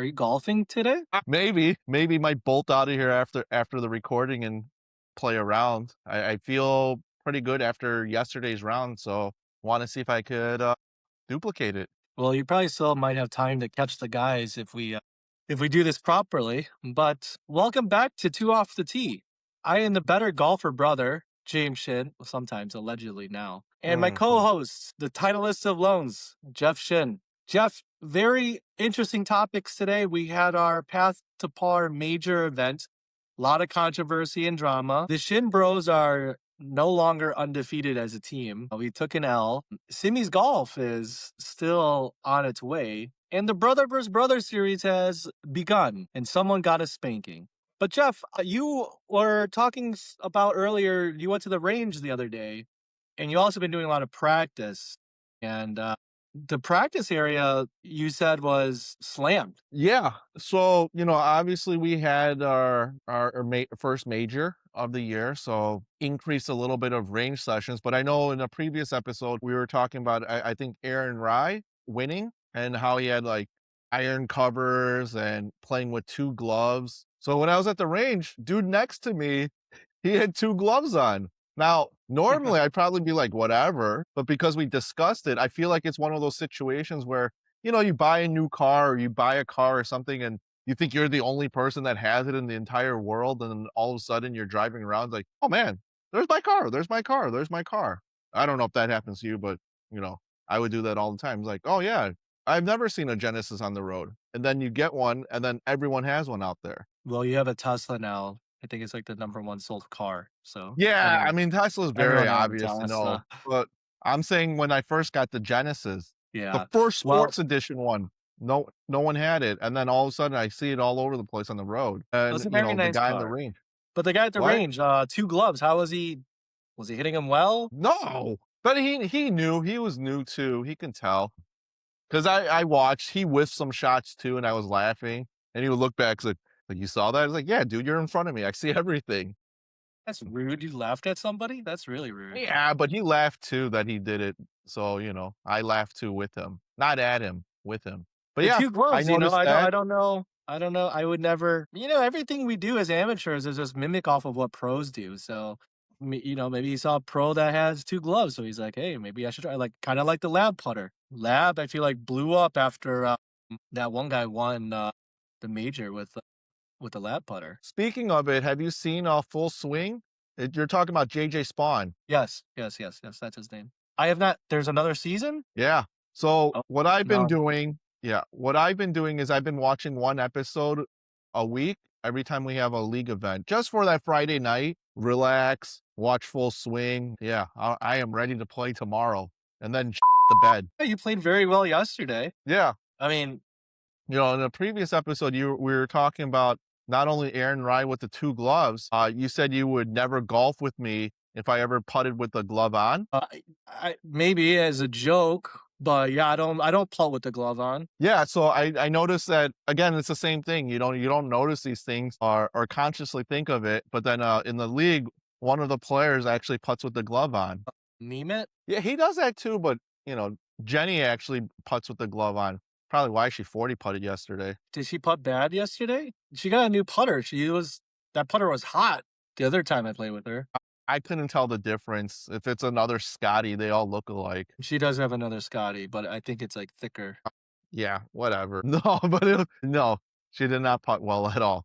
Are you golfing today? Maybe might bolt out of here after the recording and play around. I feel pretty good after yesterday's round, so want to see if I could duplicate it. Well, you probably still might have time to catch the guys if we do this properly. But welcome back to Two Off the Tee. I am the better golfer brother, James Shin, well, sometimes allegedly now, and my Mhm. co-host, the titleist of loans, Jeff Shin. Jeff, very interesting topics today. We had our Path to Par major event, a lot of controversy and drama. The Shin Bros are no longer undefeated as a team. We took an L. Simmies Golf is still on its way, and the Brother vs. Brother series has begun, and someone got a spanking. But Jeff, you were talking about earlier, you went to the range the other day, and you also been doing a lot of practice. And the practice area you said was slammed. Yeah. So, obviously we had our first major of the year, so increased a little bit of range sessions. But I know in a previous episode we were talking about I think Aaron Rye winning and how he had like iron covers and playing with two gloves. So when I was at the range, dude next to me, he had two gloves on. Now, normally I'd probably be like, whatever, but because we discussed it, I feel like it's one of those situations where you buy a new car or you buy a car or something and you think you're the only person that has it in the entire world. And then all of a sudden you're driving around like, oh man, there's my car. There's my car. There's my car. I don't know if that happens to you, but I would do that all the time. It's like, oh yeah, I've never seen a Genesis on the road. And then you get one and then everyone has one out there. Well, you have a Tesla now. I think it's like the number one sold car. So Yeah. I mean, Tesla's very everyone has a obvious, Tesla. but I'm saying when I first got the Genesis, the Yeah. first Well, sports edition one, no one had it, and then all of a sudden I see it all over the place on the road, it was and, a very the nice guy in the car. range. But the guy at the "What? range, two gloves. How was he? Was he hitting him well? No." But he knew, he was new too, he can tell, 'cause I watched, he whiffed some shots too, and I was laughing, and he would look back, he's like, "You saw that?" I was like, "Yeah, dude, you're in front of me, I see everything." That's rude. You laughed at somebody? That's really rude. Yeah, but he laughed too that he did it, so, I laughed too with him. Not at him, with him. But The yeah, two I gloves, noticed I that. don't know. I don't know. I would never, everything we do as amateurs is just mimic off of what pros do. So, maybe he saw a pro that has two gloves. So he's like, hey, maybe I should try. Like, kind of like the lab putter. Lab, I feel like blew up after that one guy won the major with the lab putter. Speaking of it, have you seen Full Swing? You're talking about JJ Spawn. Yes, yes, yes, yes. That's his name. I have not. There's another season. Yeah. So Oh, what I've been no. doing, yeah, what I've been doing is I've been watching one episode a week every time we have a league event, just for that Friday night, relax, watch Full Swing. Yeah, I am ready to play tomorrow, and then the bed. You played very well yesterday. Yeah, I mean, in the previous episode, we were talking about not only Aaron Rye with the two gloves. You said you would never golf with me if I ever putted with the glove on. maybe as a joke, but yeah, I don't putt with the glove on. Yeah, so I noticed that again, it's the same thing. You don't notice these things or consciously think of it, but then in the league, one of the players actually puts with the glove on. Meme it. Yeah, he does that too, but Jenny actually puts with the glove on. Probably why she 40 putted yesterday. Did she putt bad yesterday? She got a new putter. That putter was hot the other time I played with her. I couldn't tell the difference. If it's another Scotty, they all look alike. She does have another Scotty, but I think it's like thicker. Yeah, whatever. No, but no, she did not putt well at all.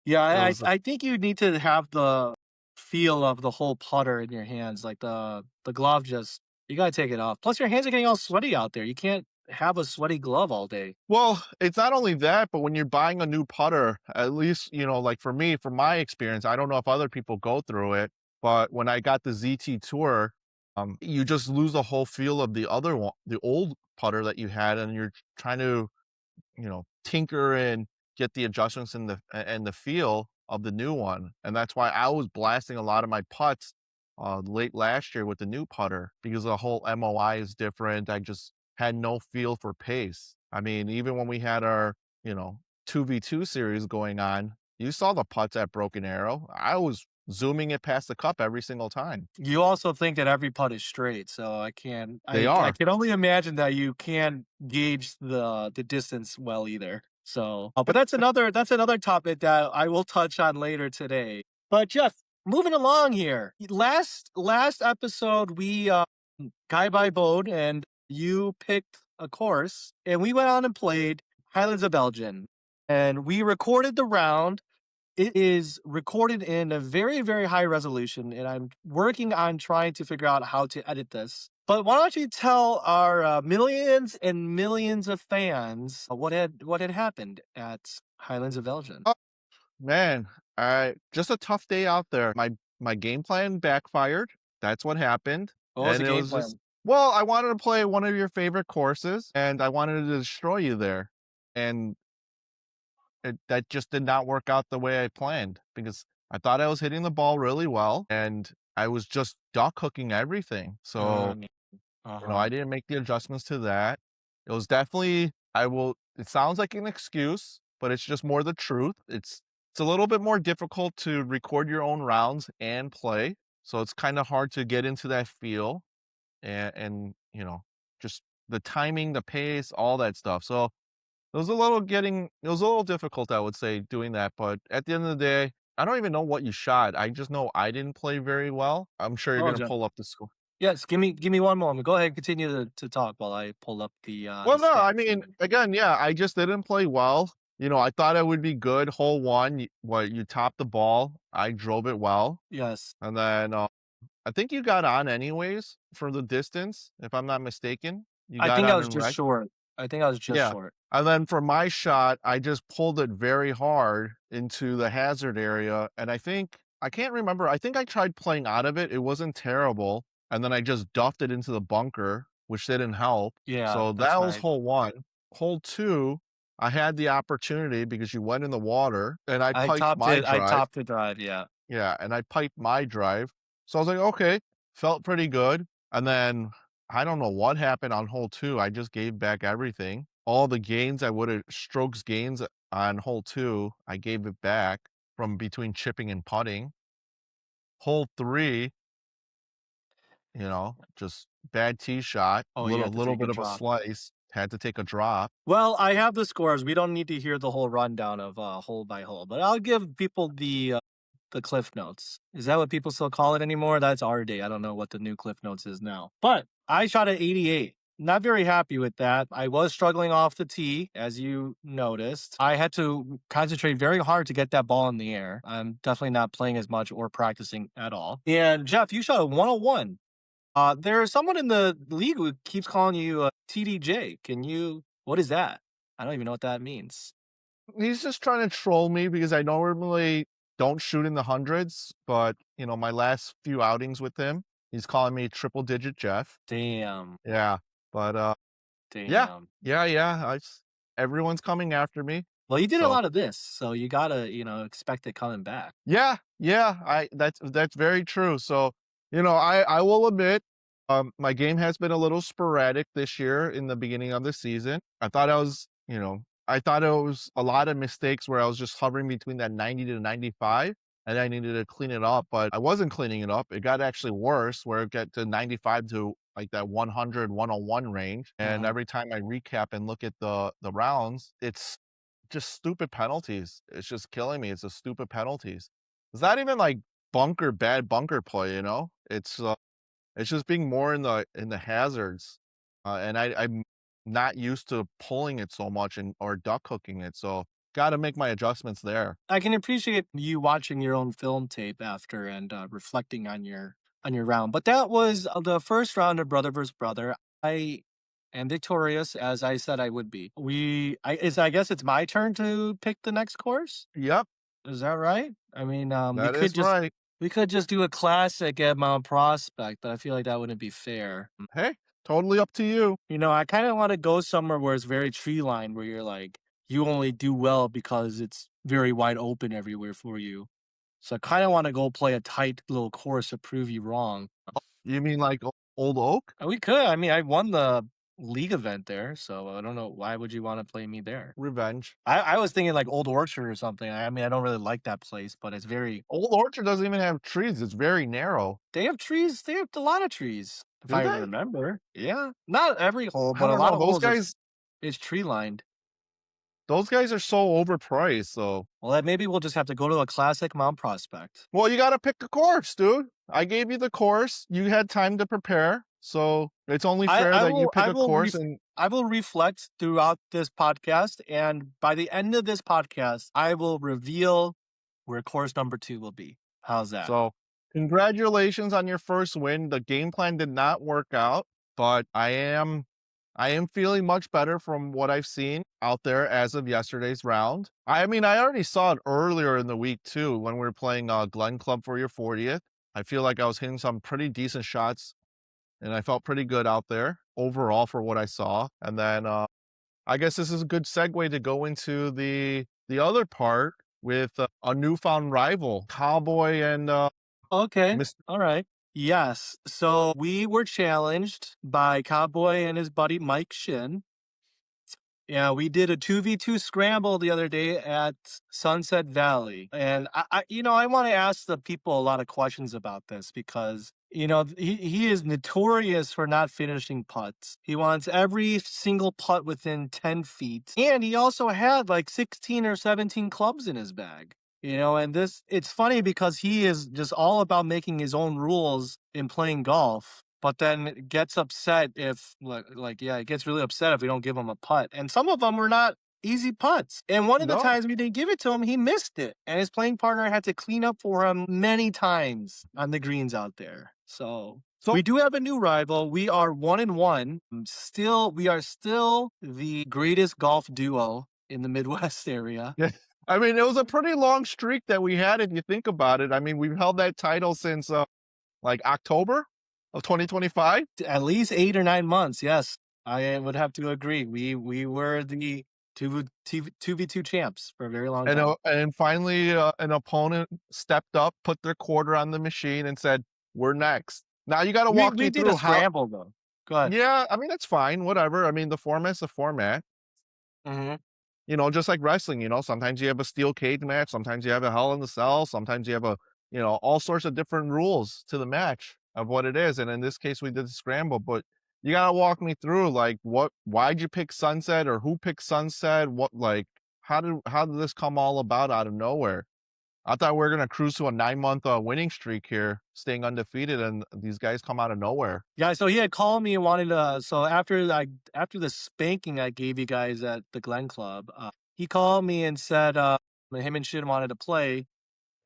Yeah, It I was I think you need to have the feel of the whole putter in your hands. Like the glove, just you gotta take it off. Plus, your hands are getting all sweaty out there. You can't have a sweaty glove all day. well, it's not only that, but when you're buying a new putter, at least, like for me, from my experience, I don't know if other people go through it, but when I got the ZT Tour, you just lose the whole feel of the other one, the old putter that you had, and you're trying to, tinker and get the adjustments and the feel of the new one. And that's why I was blasting a lot of my putts late last year with the new putter because the whole MOI is different. I just had no feel for pace. I mean, even when we had our, 2v2 series going on, you saw the putts at Broken Arrow. I was zooming it past the cup every single time. You also think that every putt is straight, so I can't. They I are. can only imagine that you can't gauge the distance well either. So, but that's another topic that I will touch on later today. But Jeff, moving along here. Last episode we guy by boat and you picked a course and we went on and played Highlands of Elgin and we recorded the round. It is recorded in a very, very high resolution, and I'm working on trying to figure out how to edit this. But why don't you tell our millions and millions of fans what had happened at Highlands of Elgin? Oh, man, I just a tough day out there. My game plan backfired. That's what happened. What was And the it game was just plan? well, I wanted to play one of your favorite courses and I wanted to destroy you there. And that just did not work out the way I planned because I thought I was hitting the ball really well and I was just duck hooking everything. So, Uh I huh. didn't make the adjustments to that. It was definitely it sounds like an excuse, but it's just more the truth. It's a little bit more difficult to record your own rounds and play. So it's kind of hard to get into that feel and just the timing, the pace, all that stuff. So it was a little difficult, I would say, doing that, but at the end of the day, I don't even know what you shot. I just know I didn't play very well. I'm sure you're Oh, gonna Jeff. pull up the score. Yes, give me one moment. Go ahead, and continue to talk while I pull up the Well, no, I stats mean, here. again, yeah, I just didn't play well. I thought I would be good hole 1, you topped the ball, I drove it well, Yes, and then, I think you got on anyways for the distance, if I'm not mistaken. You I got think I on was in just rec. short. I think I was just Yeah, short. and then for my shot, I just pulled it very hard into the hazard area, and I can't remember, I think I tried playing out of it, it wasn't terrible, and then I just duffed it into the bunker, which didn't help, Yeah, so that that's was right. hole 1. Hole 2, I had the opportunity because you went in the water, and I piped my I drive. topped the drive. Yeah. Yeah, and I piped my drive. So I was like, "Okay," felt pretty good, and then I don't know what happened on hole 2, I just gave back everything. All the gains I would've strokes gains on hole 2, I gave it back from between chipping and putting. Hole 3, just bad tee shot, Oh, you little have to little take a bit of a drop. slice, had to take a drop. Well, I have the scores. We don't need to hear the whole rundown of hole by hole, but I'll give people the cliff notes. Is that what people still call it anymore? That's our day. I don't know what the new cliff notes is now. But I shot at 88. Not very happy with that. I was struggling off the tee, as you noticed. I had to concentrate very hard to get that ball in the air. I'm definitely not playing as much or practicing at all. And Jeff, you shot a 101. There's someone in the league who keeps calling you TDJ. What is that? I don't even know what that means. He's just trying to troll me because I normally don't shoot in the hundreds, but, my last few outings with him, he's calling me triple digit Jeff. Damn. Yeah, but, yeah, Damn. yeah, everyone's coming after me, Well, you did a so lot of this, so you gotta, expect it coming back. yeah, yeah, that's very true. So, I will admit, my game has been a little sporadic this year in the beginning of the season. I thought it was a lot of mistakes where I was just hovering between that 90 to 95 and I needed to clean it up, but I wasn't cleaning it up. It got actually worse where it got to 95 to like that 100, 101 range. And Uh-huh. every time I recap and look at the rounds, it's just stupid penalties. It's just killing me. It's the stupid penalties. It's not even like bad bunker play, you know? It's just being more in the hazards. And I'm not used to pulling it so much and or duck hooking it. So gotta make my adjustments there. I can appreciate you watching your own film tape after and reflecting on your round. But that was the first round of brother versus brother. I am victorious, as I said I would be. I guess it's my turn to pick the next course. Yep, Is that right? I mean, that is right. we could just do a classic at Mount Prospect, but I feel like that wouldn't be fair. Hey, totally up to you. I kind of want to go somewhere where it's very tree lined, where you're like, you only do well because it's very wide open everywhere for you. So I kind of want to go play a tight little course to prove you wrong. You mean like Old Oak? And we could. I mean, I won the league event there, so I don't know why would you want to play me there. Revenge. I was thinking like Old Orchard or something. I mean, I don't really like that place, but it's very. Old Orchard doesn't even have trees. It's very narrow. They have trees. They have a lot of trees, if Do I they? remember. Yeah, not every hole, I but a don't lot know. of Those holes guys is tree lined. those guys are so overpriced, so Well, then maybe we'll just have to go to a classic Mount Prospect. well, you gotta pick a course, dude. I gave you the course. You had time to prepare, so it's only I, fair I that you will pick I a will course ref- and I will reflect throughout this podcast, and by the end of this podcast, I will reveal where course number 2 will be. How's that? so congratulations on your first win. The game plan did not work out, but I am feeling much better from what I've seen out there as of yesterday's round. I mean, I already saw it earlier in the week too when we were playing Glen Club for your 40th. I feel like I was hitting some pretty decent shots and I felt pretty good out there overall for what I saw. And then I guess this is a good segue to go into the other part with a newfound rival, Cowboy and Okay. Mr. All right. Yes. So we were challenged by Cowboy and his buddy Mike Shin. Yeah, we did a 2v2 scramble the other day at Sunset Valley. And I want to ask the people a lot of questions about this because, he is notorious for not finishing putts. He wants every single putt within 10 feet. And he also had like 16 or 17 clubs in his bag. And it's funny because he is just all about making his own rules in playing golf, but then gets upset if, he gets really upset if we don't give him a putt. And some of them were not easy putts. And one of the No. times we didn't give it to him, he missed it. And his playing partner had to clean up for him many times on the greens out there. So So we do have a new rival. We are 1-1. We are still the greatest golf duo in the Midwest area. yeah, I mean, it was a pretty long streak that we had if you think about it. I mean, we've held that title since like October of 2025. At least 8 or 9 months. Yes, I would have to agree. We were the 2v2 champs for a very long time. And finally, an opponent stepped up, put their quarter on the machine, and said, "We're next." Now you got to We walk we me did a through how. scramble though. Go ahead. Yeah, I mean that's fine, whatever. I mean the format's a format. Mhm. Just like wrestling. Sometimes you have a steel cage match, sometimes you have a Hell in the Cell, sometimes you have all sorts of different rules to the match of what it is. And in this case, we did the scramble. But you gotta walk me through like why'd you pick Sunset or who picked Sunset? How did this come all about out of nowhere? I thought we were gonna cruise to a 9-month winning streak here, staying undefeated, and these guys come out of nowhere. Yeah, so he had called me and wanted to. So after the spanking I gave you guys at the Glen Club, he called me and said him and Shin wanted to play.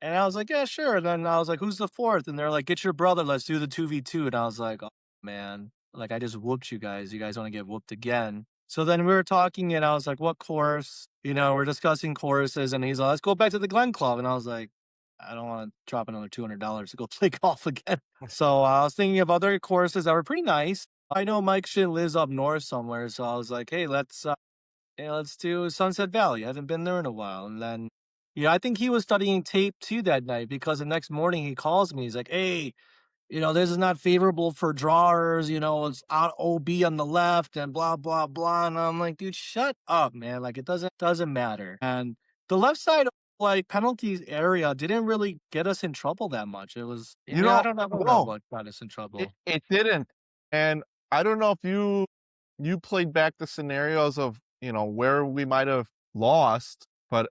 And I was like, yeah, sure. And then I was like, who's the fourth? And they're like, get your brother. Let's do the 2v2. And I was like, oh, man, like I just whooped you guys. You guys want to get whooped again. So then we were talking and I was like, what course? We're discussing courses. And he's like, let's go back to the Glen Club. And I was like, I don't want to drop another $200 to go play golf again. So I was thinking of other courses that were pretty nice. I know Mike Shin lives up north somewhere. So I was like, hey, let's do Sunset Valley. I haven't been there in a while. And then, I think he was studying tape too that night because the next morning he calls me. He's like, hey, this is not favorable for drawers. It's out OB on the left and blah, blah, blah. And I'm like, dude, shut up, man. Like, it doesn't matter. And the left side, like, penalties area didn't really get us in trouble that much. It was, You I know, don't know no, what got us in it, trouble. it didn't. And I don't know if you played back the scenarios of where we might have lost, but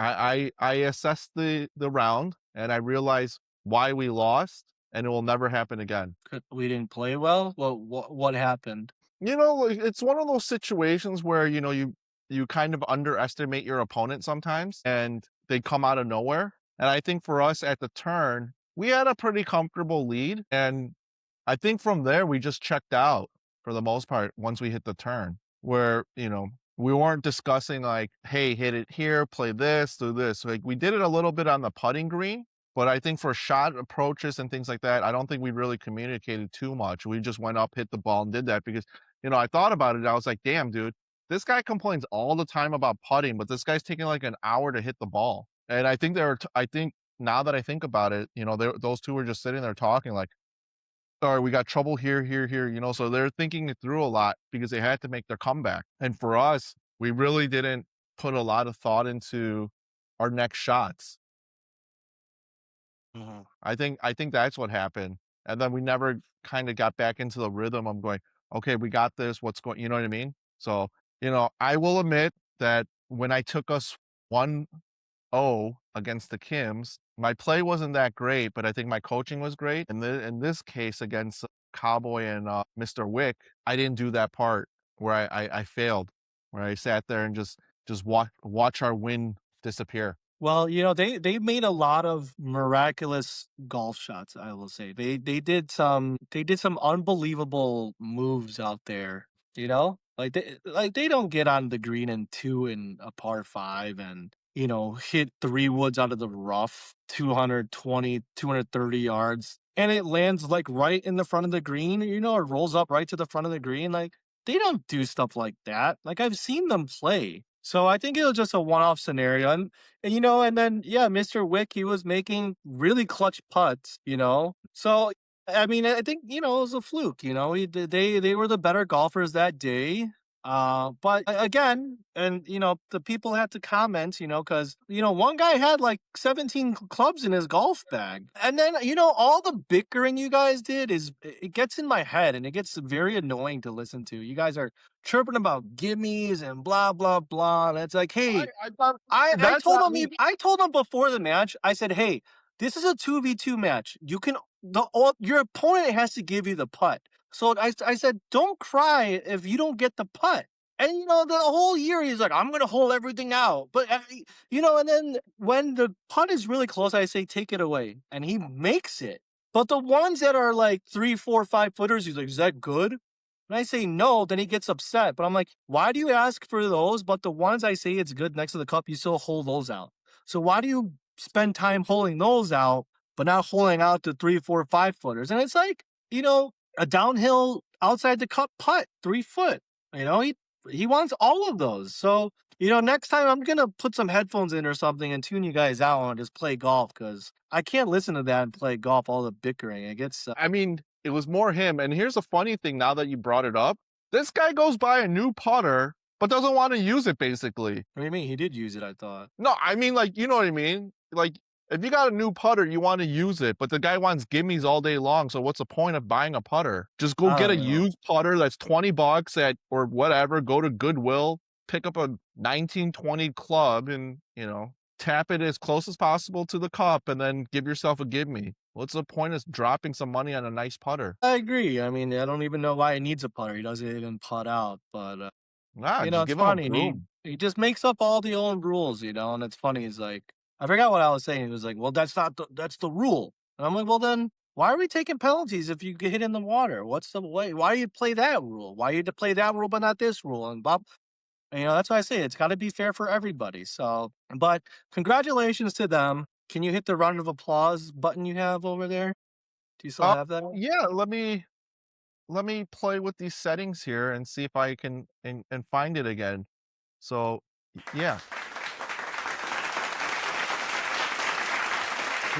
I assessed the round and I realized why we lost, and it will never happen again. We didn't play well. What happened? Like, it's one of those situations where you kind of underestimate your opponent sometimes, and they come out of nowhere. And I think for us at the turn, we had a pretty comfortable lead, and I think from there we just checked out for the most part once we hit the turn, where we weren't discussing like, hey, hit it here, play this, do this. Like we did it a little bit on the putting green, but I think for shot approaches and things like that, I don't think we really communicated too much. We just went up, hit the ball, and did that because I thought about it. I was like, damn, dude, this guy complains all the time about putting, but this guy's taking like an hour to hit the ball. And I think I think now that I think about it, those two were just sitting there talking like, or we got trouble here, here, here, so they're thinking it through a lot because they had to make their comeback. And for us, we really didn't put a lot of thought into our next shots. Mhm. I think that's what happened. And then we never kind of got back into the rhythm of going, okay, we got this. What's going, you know what I mean? So, I will admit that when I took us 1-0 against the Kims, my play wasn't that great, but I think my coaching was great. And in this case against Cowboy and Mr. Wick, I didn't do that part where I failed, where I sat there and just watch our win disappear. Well, they made a lot of miraculous golf shots, I will say. They did some unbelievable moves out there, you know? Like they don't get on the green in 2 in a par 5 and, hit 3 woods out of the rough, 220, 230 yards, and it lands like right in the front of the green, it rolls up right to the front of the green. Like they don't do stuff like that. Like I've seen them play. So I think it was just a one-off scenario. And then yeah, Mr. Wick, he was making really clutch putts. So I mean, I think, it was a fluke, they were the better golfers that day. But again, and the people had to comment, because one guy had like 17 clubs in his golf bag. And then, all the bickering you guys did it gets in my head and it gets very annoying to listen to. You guys are chirping about gimmies and blah blah blah. And it's like, hey, I thought I that's told not him me. I told him before the match. I said, "Hey, this is a 2v2 match. Your opponent has to give you the putt." So I said, "Don't cry if you don't get the putt." And the whole year he's like, "I'm gonna hold everything out," but and then when the putt is really close, I say, "Take it away," and he makes it. But the ones that are like 3, 4, 5 footers, he's like, "Is that good?" And I say no, then he gets upset. But I'm like, why do you ask for those? But the ones I say it's good next to the cup, you still hold those out. So why do you spend time holding those out, but not holding out the 3, 4, 5 footers? And it's like, a downhill outside the cup putt, 3 foot. He wants all of those. So, next time I'm gonna put some headphones in or something and tune you guys out and just play golf because I can't listen to that and play golf, all the bickering. It gets I mean, it was more him. And here's a funny thing now that you brought it up. This guy goes by a new putter, but doesn't want to use it basically. what do you mean? He did use it, I thought. No, I mean, like, you know what I mean? Like, if you got a new putter, you want to use it, but the guy wants gimmies all day long. So what's the point of buying a putter? Just go I get a don't know. used putter that's $20 at or whatever. Go to Goodwill, pick up a 1920 club, and tap it as close as possible to the cup, and then give yourself a gimme. What's the point of dropping some money on a nice putter? I agree. I mean, I don't even know why he needs a putter. He doesn't even putt out. But Nah, just it's give him a funny. And he broom. he just makes up all the old rules. And it's funny. He's like, I forgot what I was saying. He was like, well, that's the rule. And I'm like, well, then why are we taking penalties if you get hit in the water? What's the way? Why do you play that rule? Why you to play that rule but not this rule? And Bob, that's why I say it's got to be fair for everybody. So, but congratulations to them. Can you hit the round of applause button you have over there? Do you still Uh, have that? yeah, let me play with these settings here and see if I can and find it again. So, yeah.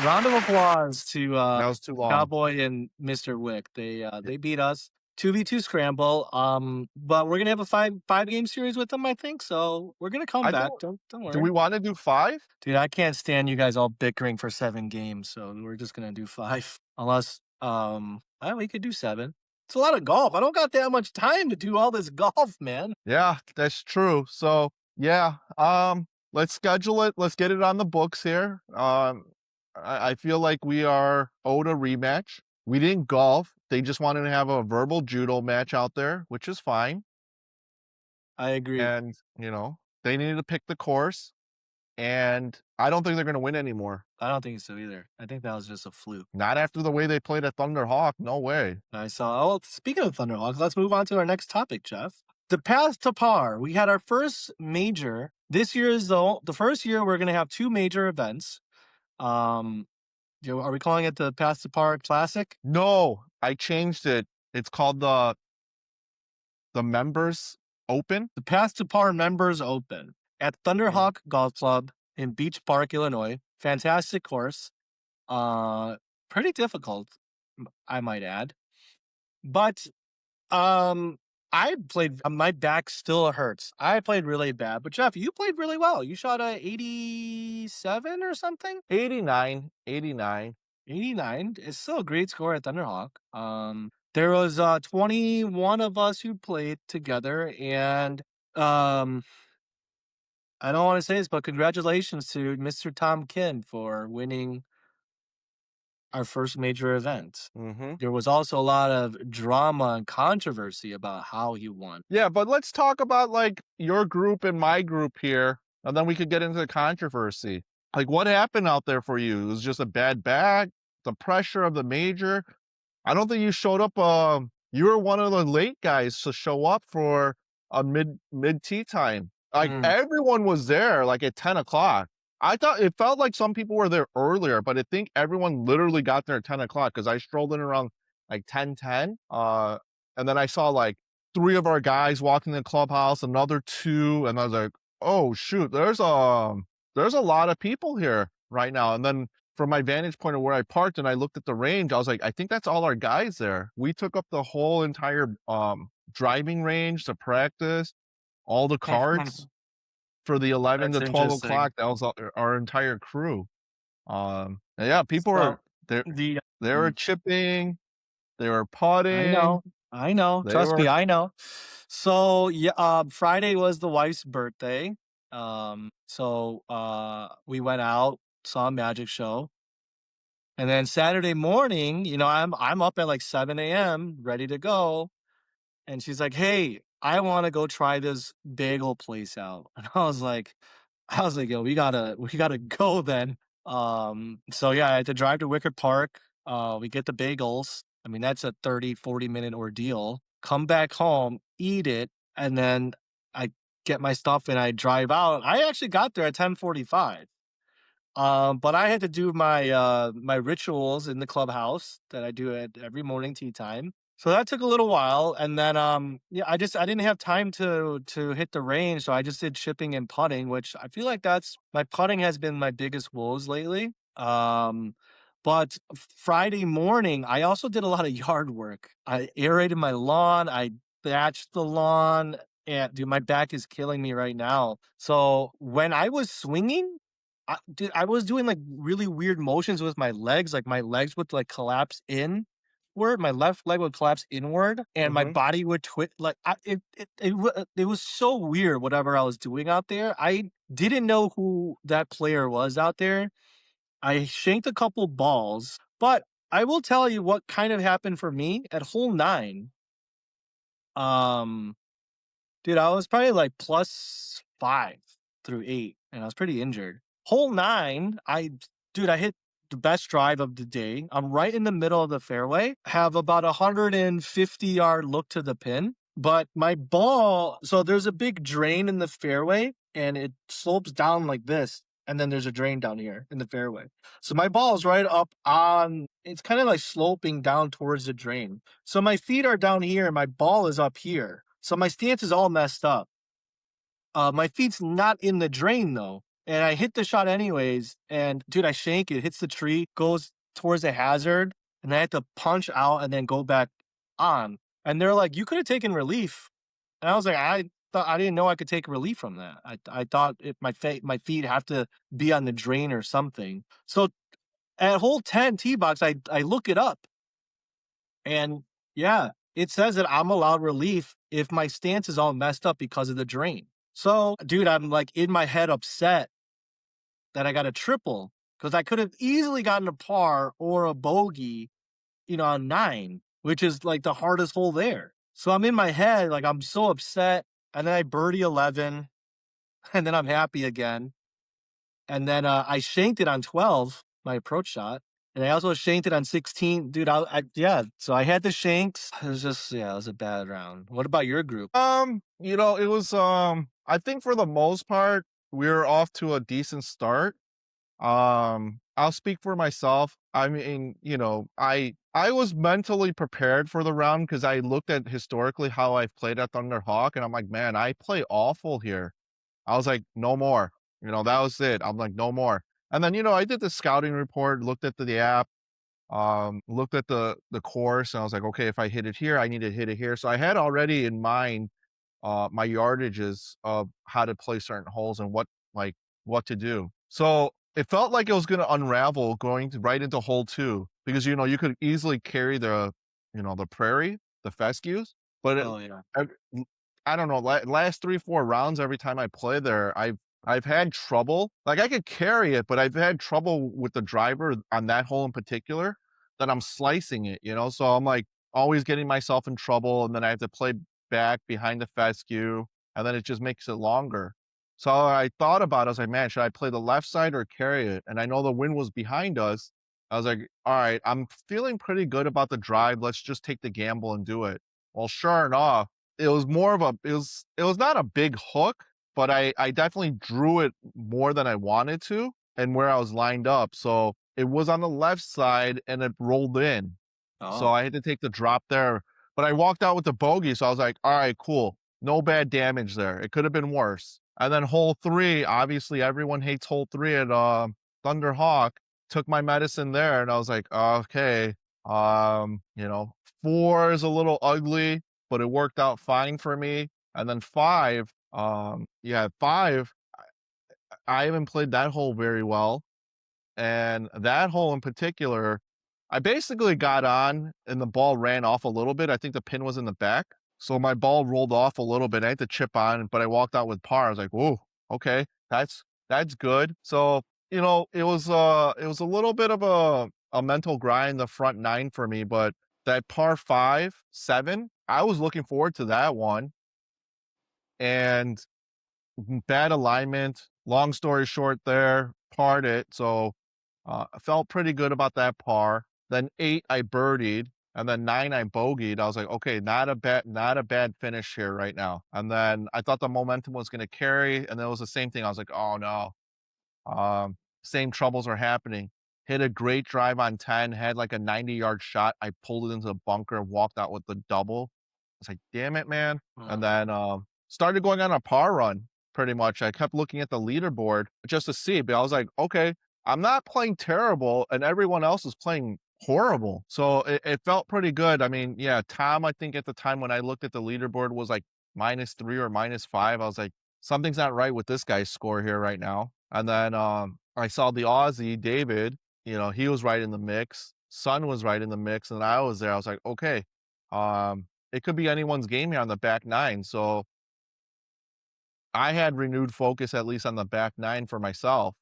Round of applause to That was too long. Cowboy and Mr. Wick. They beat us 2v2 scramble. But we're gonna have a five game series with them, I think. So we're gonna come I back. don't Don't Do worry, we wanna do 5? dude. I can't stand you guys all bickering for 7 games. So we're just gonna do five, unless we could do 7. It's a lot of golf. I don't got that much time to do all this golf, man. Yeah, that's true. So, yeah, let's schedule it. Let's get it on the books here. I feel like we are owed a rematch. We didn't golf. They just wanted to have a verbal judo match out there, which is fine. I agree. And, they needed to pick the course, and I don't think they're gonna win anymore. I don't think so either. I think that was just a fluke. Not after the way they played at Thunderhawk, no way. I saw. Oh, speaking of Thunderhawk, let's move on to our next topic, Jeff. The path to par. We had our first major. This year is the first year we're going to have 2 major events. Um, are we calling it the Path to Par Classic? No, I changed it. It's called the Members Open. The Path to Par Members Open at Thunderhawk Golf Club in Beach Park, Illinois. Fantastic course. Pretty difficult, I might add. But um, I played. My back still hurts. I played really bad. But Jeff, you played really well. You shot a 87 or something. 89, 89. 89. It's still a great score at Thunderhawk. There was 21 of us who played together, and um, I don't want to say this, but congratulations to Mr. Tom Kim for winning our first major event. Mhm. There was also a lot of drama and controversy about how he won. Yeah, but let's talk about, like, your group and my group here, and then we could get into the controversy. Like, what happened out there for you? It was just a bad bag, the pressure of the major? I don't think you showed up, you were one of the late guys to show up for a mid tea time. Like, Mm, everyone was there, like, at 10 o'clock. I thought it felt like some people were there earlier, but I think everyone literally got there at 10 o'clock because I strolled in around, like, 10:10, and then I saw, like, 3 of our guys walking in the clubhouse, another 2, and I was like, "Oh, shoot, there's a lot of people here right now," and then from my vantage point of where I parked and I looked at the range, I was like, "I think that's all our guys there." We took up the whole entire, driving range to practice, all the carts for the 11 that's to 12 interesting. o'clock. That was our entire crew. And yeah, people were So they the they were um, chipping, they were I putting, know, I know. they Trust were me, I know. So yeah, Friday was the wife's birthday. We went out, saw a magic show, and then Saturday morning, I'm up at like 7 a.m. ready to go. And she's like, "Hey, I wanna go try this bagel place out." And I was like, "Yo, we gotta go then." So yeah, I had to drive to Wicker Park. We get the bagels. I mean, that's a 30-40 minute ordeal. Come back home, eat it, and then I get my stuff and I drive out. I actually got there at 10:45. But I had to do my rituals in the clubhouse that I do at every morning tea time. So that took a little while, and then yeah, I didn't have time to hit the range, so I just did chipping and putting, which I feel like that's my putting has been my biggest woes lately. But Friday morning, I also did a lot of yard work. I aerated my lawn, I thatched the lawn, and dude, my back is killing me right now. So when I was swinging, dude, I was doing, like, really weird motions with my legs, like, my legs would, like, collapse inward, my left leg would collapse inward, and my mhm. body would like, it was so weird whatever I was doing out there. I didn't know who that player was out there. I shanked a couple balls, but I will tell you what kind of happened for me at hole 9. Um Dude, I was probably like +5 through 8, and I was pretty injured. Hole 9, I hit the best drive of the day. I'm right in the middle of the fairway, have about a 150-yard look to the pin, but my ball so there's a big drain in the fairway, and it slopes down like this, and then there's a drain down here in the fairway. So my ball is right up on it's kinda like sloping down towards the drain. So my feet are down here and my ball is up here. So my stance is all messed up. My feet's not in the drain though. And I hit the shot anyways. And dude, I shank it, hits the tree, goes towards the hazard, and I had to punch out and then go back on. And they're like, "You could have taken relief." And I was like, I thought I didn't know I could take relief from that. I thought if my feet have to be on the drain or something. So at hole 10 tee box, I look it up. And yeah, it says that I'm allowed relief if my stance is all messed up because of the drain. So, dude, I'm like in my head upset that I got a triple because I could have easily gotten a par or a bogey, on 9, which is like the hardest hole there. So I'm in my head, like I'm so upset. And then I birdie 11, and then I'm happy again. And then I shanked it on 12, my approach shot. And I also shanked it on 16. Dude, yeah, so I had the shanks. It was just, yeah, it was a bad round. What about your group? It was, I think for the most part, we were off to a decent start. I'll speak for myself. I mean, I was mentally prepared for the round because I looked at historically how I've played at Thunderhawk, and I'm like, man, I play awful here. I was like, no more. That was it. I'm like, no more. And then, I did the scouting report, looked at the app. Looked at the course, and I was like, okay, if I hit it here, I need to hit it here. So I had already in mind my yardages of how to play certain holes and what to do. So it felt like it was going to unravel going right into hole two because you could easily carry the prairie, the fescues, but Oh yeah. I, I don't know. Last 3 4 rounds, every time I play there, I've had trouble. Like I could carry it, but I've had trouble with the driver on that hole in particular. That I'm slicing it, so I'm like always getting myself in trouble, and then I have to play back behind the fescue, and then it just makes it longer. So I thought about it. I was like, man, should I play the left side or carry it? And I know the wind was behind us. I was like, all right, I'm feeling pretty good about the drive. Let's just take the gamble and do it. Well, sure enough, it was not a big hook, but I definitely drew it more than I wanted to and where I was lined up. So it was on the left side and it rolled in. So Oh. I had to take the drop there, but I walked out with the bogey. So I was like, all right, cool. No bad damage there. It could have been worse. And then hole three, obviously everyone hates hole three at Thunderhawk. Took my medicine there and I was like, okay, um, you know, four is a little ugly, but it worked out fine for me. And then five, yeah, five, I haven't played that hole very well. And that hole in particular, I basically got on and the ball ran off a little bit. I think the pin was in the back. So my ball rolled off a little bit. I had to chip on, but I walked out with par. I was like, whoa, okay, that's good. So, it was a little bit of a mental grind, the front nine for me, but that par five, seven, I was looking forward to that one. And bad alignment. Long story short there, parred it. So I felt pretty good about that par. Then 8, I birdied, and then 9, I bogeyed. I was like, okay, not a bad finish here right now. And then I thought the momentum was going to carry, and then it was the same thing. I was like, oh no, um, same troubles are happening. Hit a great drive on 10, had like a 90-yard shot. I pulled it into the bunker, walked out with the double. I was like, damn it, man. And Oh. then started going on a par run pretty much. I kept looking at the leaderboard just to see, but I was like, okay, I'm not playing terrible, and everyone else is playing horrible. So it felt pretty good. I mean, yeah, Tom, I think at the time when I looked at the leaderboard was like -3 or -5. I was like, something's not right with this guy's score here right now. And then I saw the Aussie, David, he was right in the mix. Sun was right in the mix, and I was there. I was like, okay, it could be anyone's game here on the back nine. So I had renewed focus at least on the back nine for myself.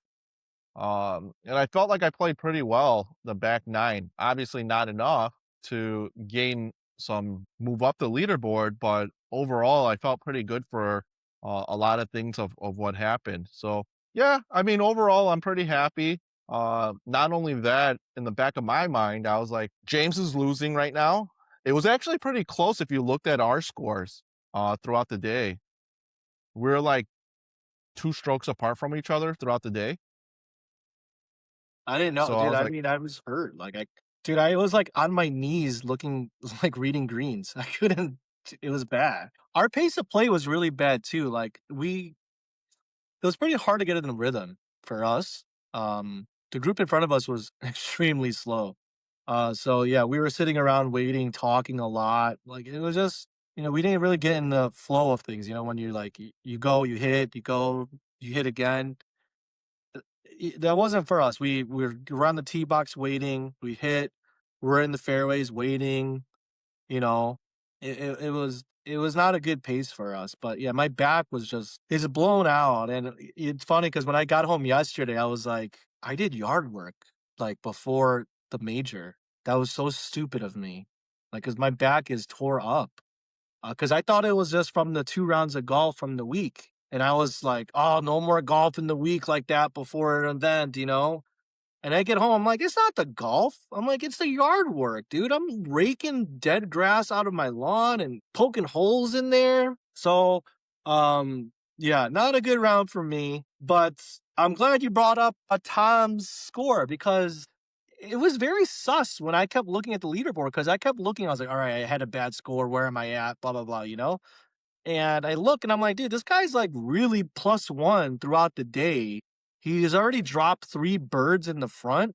And I felt like I played pretty well the back nine. Obviously, not enough to gain some move up the leaderboard, but overall, I felt pretty good for a lot of things of what happened. So, yeah, I mean, overall, I'm pretty happy. Not only that, in the back of my mind, I was like, James is losing right now. It was actually pretty close if you looked at our scores throughout the day. We're like 2 strokes apart from each other throughout the day. I didn't know, So I dude. was I like, mean, I was hurt. Dude, I was like on my knees looking like reading greens. I couldn't. It was bad. Our pace of play was really bad too. It was pretty hard to get in the rhythm for us. The group in front of us was extremely slow. So yeah, we were sitting around waiting, talking a lot. Like it was just, we didn't really get in the flow of things. When you're like, you go, you hit, you go, you hit again. That wasn't for us. We were around the tee box waiting. We hit. We're in the fairways waiting. You know, it was not a good pace for us. But yeah, my back was just it's blown out, and it's funny because when I got home yesterday, I was like, I did yard work like before the major. That was so stupid of me. Like, cause my back is tore up. Cause I thought it was just from the 2 rounds of golf from the week, and I was like, oh, no more golf in the week like that before an event. And I get home, I'm like, it's not the golf. I'm like, it's the yard work, dude. I'm raking dead grass out of my lawn and poking holes in there. So, yeah, not a good round for me. But I'm glad you brought up a Tom's score because it was very sus when I kept looking at the leaderboard because I kept looking. I was like, all right, I had a bad score. Where am I at? Blah, blah, blah. And I look and I'm like, dude, this guy's like really +1 throughout the day. He's already dropped 3 birds in the front.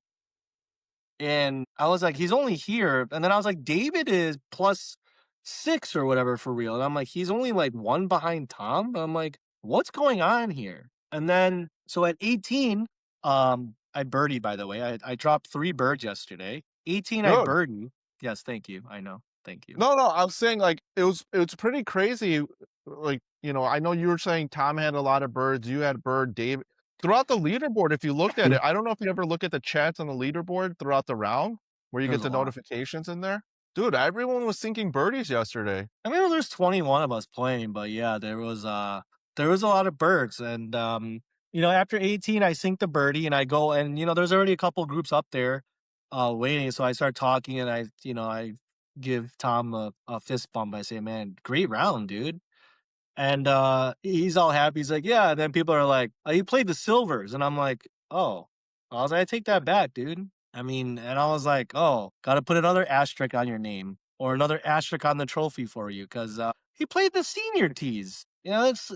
And I was like, he's only here. And then I was like, David is +6 or whatever for real. And I'm like, he's only like one behind Tom. I'm like, what's going on here? And then so at 18, I birdied, by the way. I dropped 3 birds yesterday. 18, I Good. birdie. Yes, thank you. I know. Thank you. No, I was saying, like, it was pretty crazy, like, I know you were saying Tom had a lot of birds, you had bird, David throughout the leaderboard, if you looked at it, I don't know if you ever look at the chats on the leaderboard throughout the round, where you get There's a the lot. notifications in there. Dude, everyone was sinking birdies yesterday. I mean, there's 21 of us playing, but yeah, there was a lot of birds. And after 18, I sink the birdie and I go and there's already a couple groups up there waiting. So I start talking and I give Tom a fist bump. I say, man, great round, dude. And he's all happy. He's like, yeah. And then people are like, oh, you played the silvers. And I'm like, oh, I was like, I take that back, dude. I mean, and I was like, oh, got to put another asterisk on your name or another asterisk on the trophy for you because he played the senior tees. That's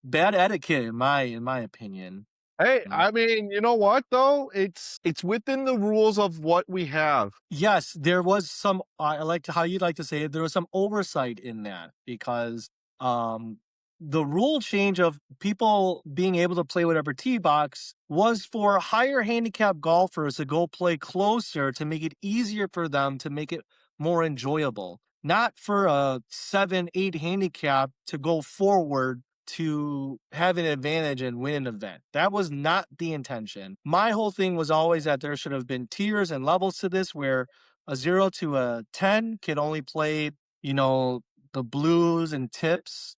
bad etiquette in my opinion. Hey, Mm. I mean, you know what though? It's within the rules of what we have. Yes, there was some. I like how you like to say it. There was some oversight in that because um, the rule change of people being able to play whatever tee box was for higher handicap golfers to go play closer to make it easier for them to make it more enjoyable. Not for a 7, 8 handicap to go forward to have an advantage and win an event. That was not the intention. My whole thing was always that there should have been tiers and levels to this where a 0 to a 10 could only play, the blues and tips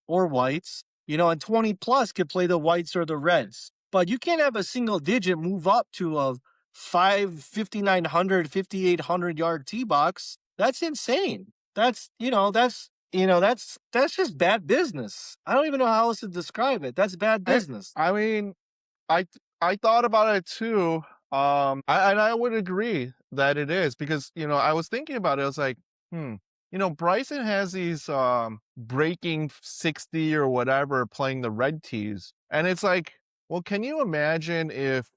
or whites, and 20 plus could play the whites or the reds. But you can't have a single digit move up to a 5,900, 5,800 yard tee box. That's insane. That's just bad business. I don't even know how else to describe it. That's bad Hey, business. I mean, I thought about it too. And I would agree that it is because I was thinking about it. I was like, hmm, Bryson has these breaking 60 or whatever playing the red tees, and it's like, well, can you imagine if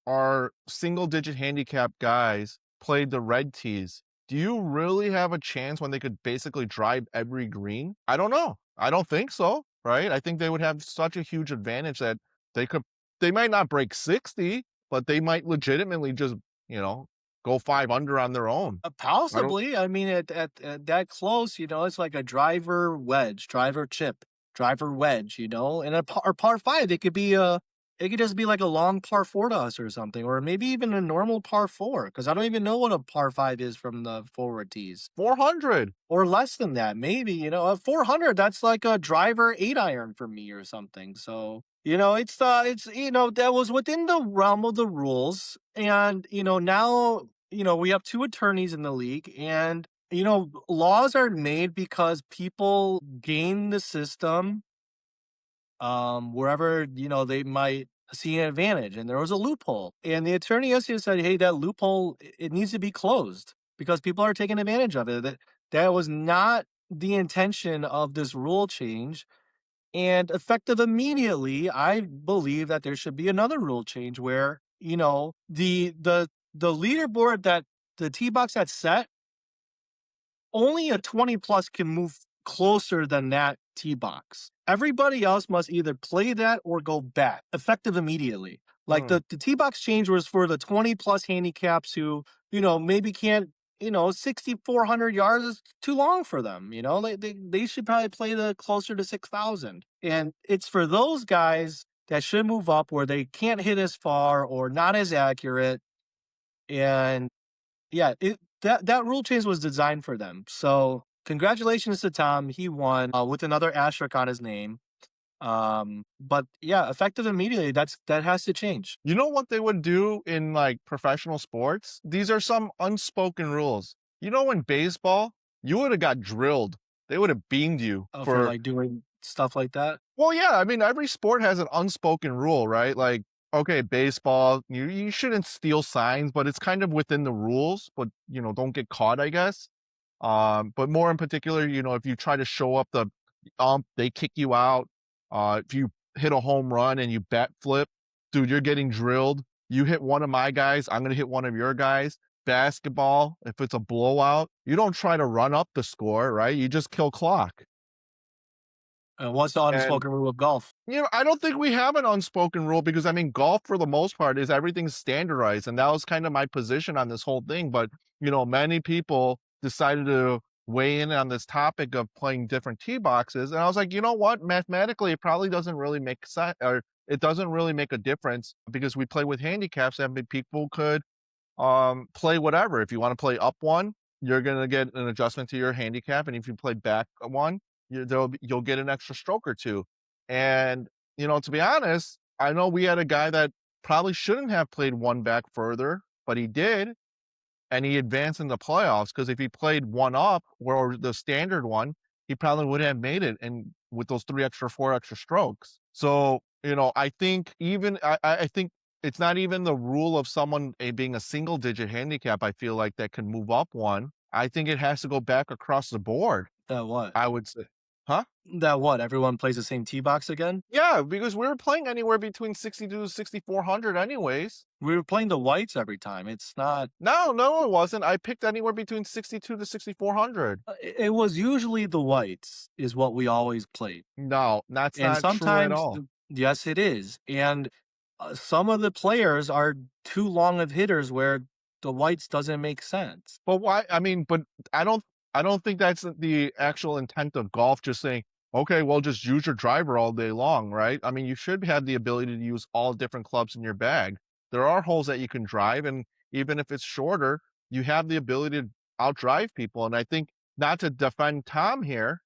our single digit handicap guys played the red tees? Do you really have a chance when they could basically drive every green? I don't know. I don't think so, right? I think they would have such a huge advantage that they could they might not break 60, but they might legitimately just, you know, go 5 under on their own. I don't Possibly. I mean, at that close, it's like a driver wedge, driver chip, driver wedge, and a par five, it could just be like a long par four to us or something, or maybe even a normal par four, because I don't even know what a par five is from the forward tees. 400. Or less than that, maybe, a 400, that's like a driver 8 iron for me or something. So, that was within the realm of the rules. And, now, we have 2 attorneys in the league and, laws are made because people game the system wherever, they might see an advantage. And there was a loophole. And the attorney yesterday said, hey, that loophole, it needs to be closed because people are taking advantage of it. That was not the intention of this rule change. And effective immediately, I believe that there should be another rule change where, the leaderboard that the tee box that's set, only a 20 plus can move closer than that tee box. Everybody else must either play that or go back, effective immediately. Like Hmm. the tee box change was for the 20 plus handicaps who, maybe can't, 6,400 yards is too long for them. They should probably play the closer to 6,000. And it's for those guys that should move up where they can't hit as far or not as accurate. And yeah, that rule change was designed for them. So congratulations to Tom. He won with another asterisk on his name. But yeah, effective immediately. That has to change. You know what they would do in like professional sports? These are some unspoken rules. In baseball, you would have got drilled. They would have beamed you For for like doing stuff like that. well, yeah, I mean, every sport has an unspoken rule, right? Like, okay, baseball, you shouldn't steal signs, but it's kind of within the rules, but don't get caught, I guess. But more in particular, if you try to show up the ump, they kick you out. If you hit a home run and you bat flip, dude, you're getting drilled. You hit one of my guys, I'm gonna hit one of your guys. Basketball, if it's a blowout, you don't try to run up the score, right? You just kill clock. What's the And unspoken rule of golf? I don't think we have an unspoken rule because I mean, golf for the most part is everything's standardized, and that was kind of my position on this whole thing. But many people decided to weigh in on this topic of playing different tee boxes, and I was like, you know what? Mathematically, it probably doesn't really make sense, or it doesn't really make a difference because we play with handicaps, and people could play whatever. If you want to play up one, you're gonna get an adjustment to your handicap, and if you play back one, you'll get an extra stroke or two. And to be honest, I know we had a guy that probably shouldn't have played one back further, but he did, and he advanced in the playoffs because if he played one up or the standard one, he probably would have made it, and with those 4 extra strokes. So I think I think it's not even the rule of someone being a single digit handicap. I feel like that can move up one. I think it has to go back across the board. That what? I would say, huh? That what? Everyone plays the same tee box again? Yeah, because we were playing anywhere between 62 to 6,400 anyways. We were playing the whites every time. It's not. No, no, it wasn't. I picked anywhere between 62 to 6,400. It was usually the whites is what we always played, No, that's and not true at sometimes all. yes, it is. And some of the players are too long of hitters where the whites doesn't make sense. But why? I mean, but I don't I don't think that's the actual intent of golf, just saying, okay, well, just use your driver all day long, right? I mean, you should have the ability to use all different clubs in your bag. There are holes that you can drive, and even if it's shorter, you have the ability to outdrive people. And I think not to defend Tom here,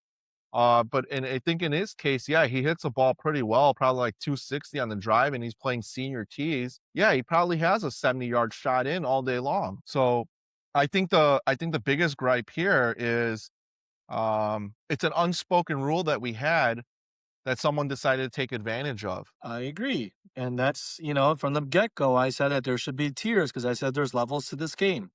but I think in his case, yeah, he hits the ball pretty well, probably like 260 on the drive, and he's playing senior tees. Yeah, he probably has a 70-yard shot in all day long. So I think the biggest gripe here is it's an unspoken rule that we had that someone decided to take advantage of. I agree. And that's, from the get go, I said that there should be tiers because I said there's levels to this game.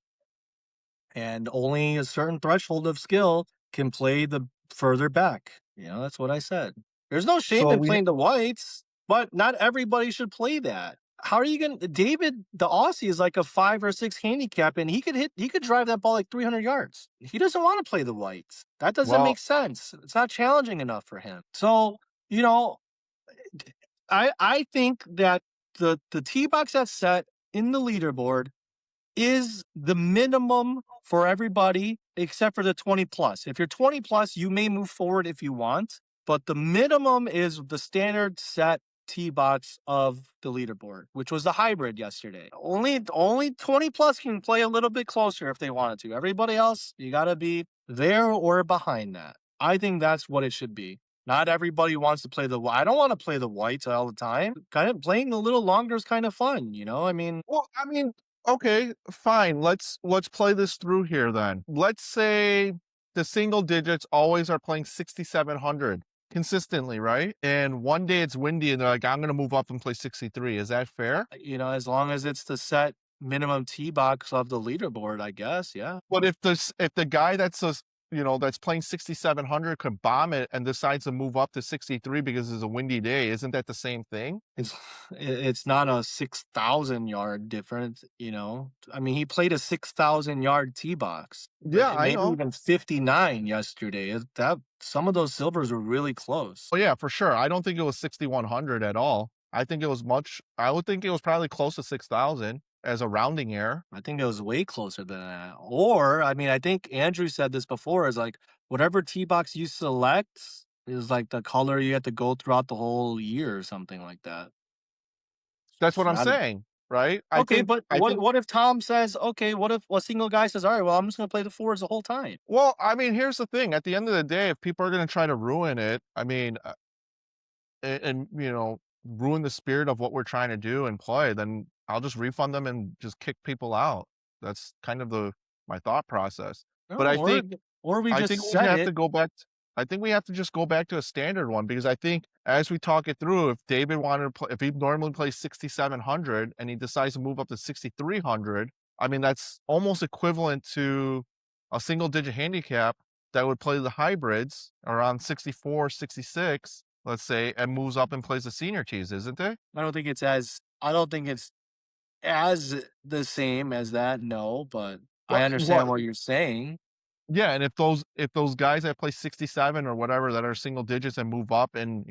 And only a certain threshold of skill can play the further back. That's what I said. There's no shame So in we playing the whites, but not everybody should play that. How are you going to David, the Aussie is like a 5 or 6 handicap and he could drive that ball like 300 yards. He doesn't want to play the whites. That doesn't well, make sense. It's not challenging enough for him. So, you know, I think that the tee box that's set in the leaderboard is the minimum for everybody except for the 20 plus. If you're 20 plus, you may move forward if you want, but the minimum is the standard set tee box of the leaderboard, which was the hybrid yesterday. Only 20 plus can play a little bit closer if they wanted to. Everybody else, you got to be there or behind that. I think that's what it should be. Not everybody wants to play I don't want to play the whites all the time. Kind of playing a little longer is kind of fun, I mean, I mean, okay, fine. Let's play this through here then. Let's say the single digits always are playing 6,700 consistently, right? And one day it's windy and they're like, I'm gonna move up and play 63. Is that fair? as long as it's the set minimum tee box of the leaderboard, I guess, yeah. But if the guy that's playing 6,700 could bomb it and decides to move up to 63 because it's a windy day, isn't that the same thing? It's it's not a 6,000 yard difference, I mean, he played a 6,000 yard tee box, Yeah, I maybe know. even 59 yesterday. That some of those silvers were really close. Oh yeah, for sure. I don't think it was 6,100 at all. I would think it was probably close to 6,000 as a rounding error. I think it was way closer than that. Or, I mean, I think Andrew said this before is like whatever tee box you select is like the color you have to go throughout the whole year or something like that. That's It's what I'm not saying, right? okay, but I think what if Tom says, okay, what if a single guy says, all right, well, I'm just gonna play the fours the whole time. well, I mean, here's the thing. At the end of the day, if people are going to try to ruin it, I mean, and ruin the spirit of what we're trying to do and play, then I'll just refund them and just kick people out. That's kind of the my thought process. No, But or we I just think we set have to it. go back I think we have to just go back to a standard one because I think as we talk it through, if David wanted to play if he normally plays 6,700 and he decides to move up to 6,300, I mean, that's almost equivalent to a single digit handicap that would play the hybrids around 64, 66, let's say, and moves up and plays the senior tees, isn't it? I don't think it's as the same as that, no, but I What? understand what you're saying. Yeah, and if those guys that play 67 or whatever that are single digits and move up and,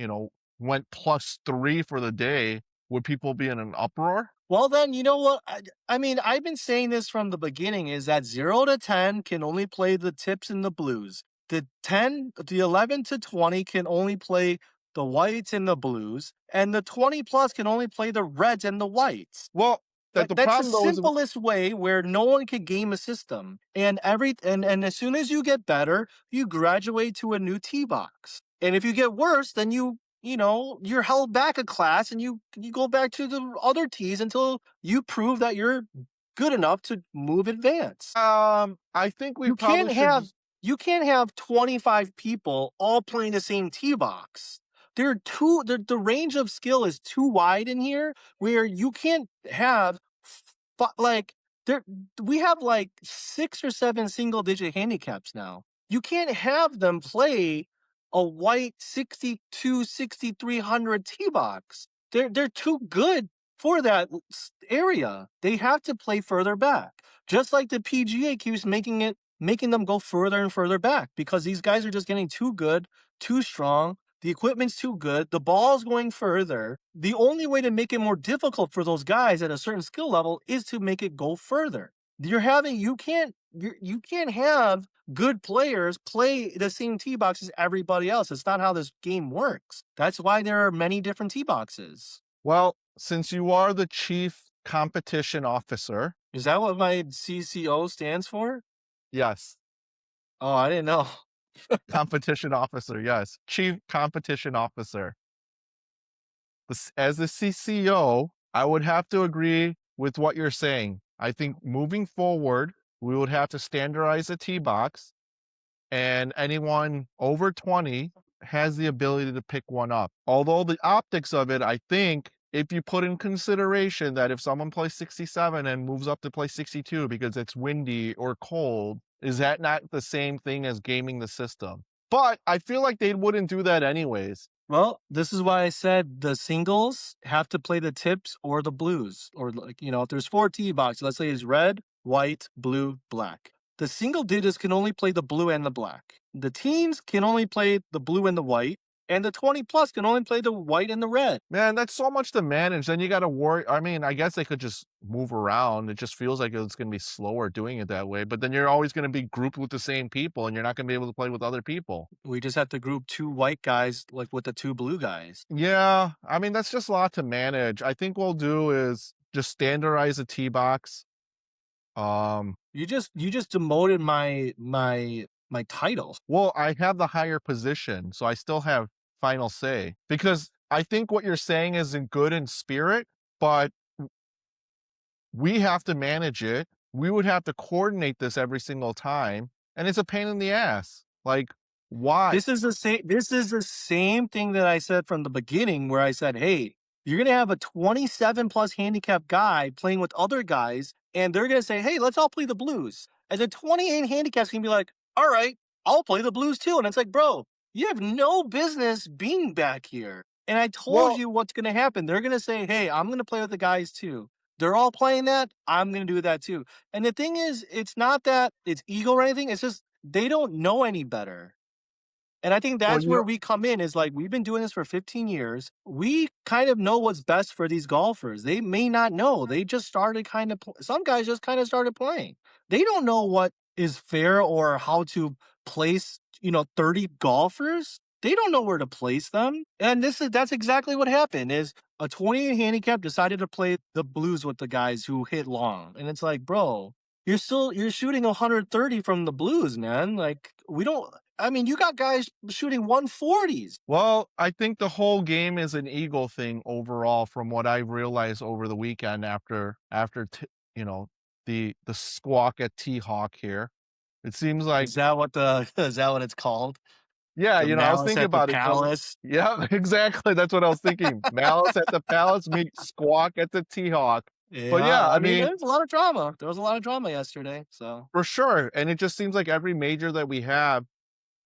went +3 for the day, would people be in an uproar? Well, then, you know what? I mean, I've been saying this from the beginning is that 0 to 10 can only play the tips and the blues. The 11 to 20 can only play the whites and the blues. And the 20 plus can only play the reds and the whites. Well, that the That's the problem though is simplest way where no one can game a system. And as soon as you get better, you graduate to a new tee box. And if you get worse, then you're held back a class and you go back to the other tees until you prove that you're good enough to move advance. I think we You probably can't should have just you can't have 25 people all playing the same tee box. The range of skill is too wide in here where you can't have like there we have like 6 or 7 single digit handicaps now. You can't have them play a white 6,300 tee box. They're too good for that area. They have to play further back. Just like the PGA keeps making them go further and further back because these guys are just getting too good, too strong. The equipment's too good. The ball's going further. The only way to make it more difficult for those guys at a certain skill level is to make it go further. You can't have good players play the same tee box as everybody else. It's not how this game works. That's why there are many different tee boxes. well, since you are the chief competition officer, Is that what my CCO stands for? yes, Oh, I didn't know. competition officer, yes, chief competition officer. As the CCO, I would have to agree with what you're saying. I think moving forward, we would have to standardize a tee box, and anyone over 20 has the ability to pick one up. Although the optics of it, I think, if you put in consideration that if someone plays 67 and moves up to play 62 because it's windy or cold, is that not the same thing as gaming the system? But I feel like they wouldn't do that anyways. Well, this is why I said the singles have to play the tips or the blues. Or, like, if there's 4 tee boxes, let's say it's red, white, blue, black. The single digits can only play the blue and the black. The teens can only play the blue and the white. And the 20 plus can only play the white and the red. Man, that's so much to manage. Then you got to worry. I mean, I guess they could just move around. It just feels like it's going to be slower doing it that way. But then you're always going to be grouped with the same people and you're not going to be able to play with other people. We just have to group 2 white guys like with the 2 blue guys. Yeah. I mean, that's just a lot to manage. I think we'll do is just standardize a tee box. Um, You just demoted my title. well, I have the higher position, so I still have final say because I think what you're saying is in good in spirit, but we have to manage it. We would have to coordinate this every single time, and it's a pain in the ass. Like, why? This is the same thing that I said from the beginning where I said, "Hey, you're going to have a 27 plus handicap guy playing with other guys and they're going to say, "Hey, let's all play the blues." And the 28 handicaps can be like, "All right, I'll play the blues too." And it's like, "Bro, you have no business being back here." And I told Well, you what's going to happen. They're going to say, "Hey, I'm going to play with the guys too." They're all playing that. I'm going to do that too. And the thing is, it's not that it's ego or anything. It's just they don't know any better. And I think well, that's where we come in is like we've been doing this for 15 years. We kind of know what's best for these golfers. They may not know. They just started some guys just kind of started playing. They don't know what is fair or how to place, 30 golfers. They don't know where to place them. And that's exactly what happened is a 28 handicap decided to play the blues with the guys who hit long. And it's like, bro, you're shooting 130 from the blues, man. Like we don't I mean, you got guys shooting 140s. I think the whole game is an ego thing overall, from what I realized over the weekend after you know the squawk at T Hawk here. It seems like, Is that what it's called? yeah, The I was malice thinking at the about it. palace. Yeah, exactly. That's what I was thinking. Malice at the Palace meet Squawk at the T Hawk. But Yeah, yeah, I I mean, mean, there's a lot of drama. There was a lot of drama yesterday. So for sure. And it just seems like every major that we have,